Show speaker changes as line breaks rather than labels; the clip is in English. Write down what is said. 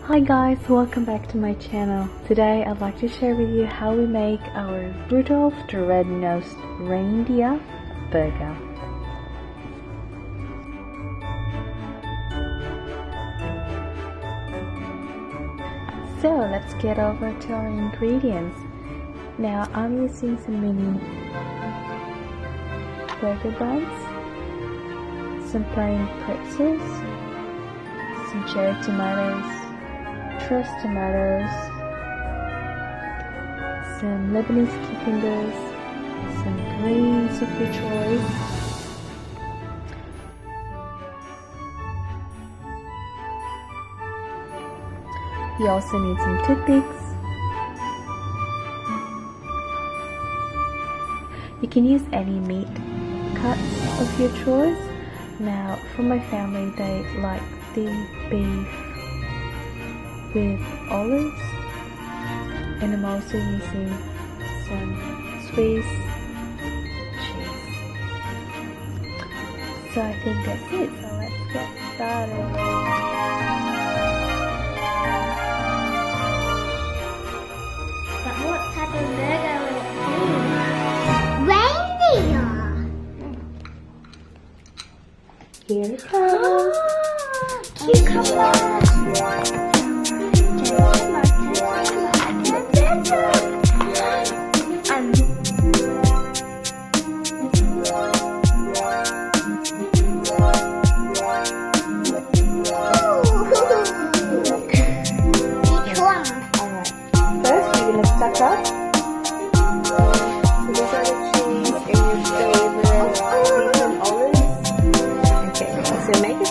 Hi guys, welcome back to my channel. Today I'd like to share with you how we make our Rudolph the Red-Nosed Reindeer burger. So let's get over to our ingredients. Now I'm using some mini burger buns, some plain pretzels, some cherry tomatoes, fresh tomatoes, some Lebanese cucumbers, some greens of your choice, you also need some toothpicks. You can use any meat cuts of your choice. Now for my family, they like the beef with olives, and I'm also using some Swiss cheese. So I think that's it, so let's get started.
But what type of burger will it be? Reindeer!
Here it comes!
Cucumber!
Stuck up. So these are the cheese and your favorite beef and olives. Okay, so make it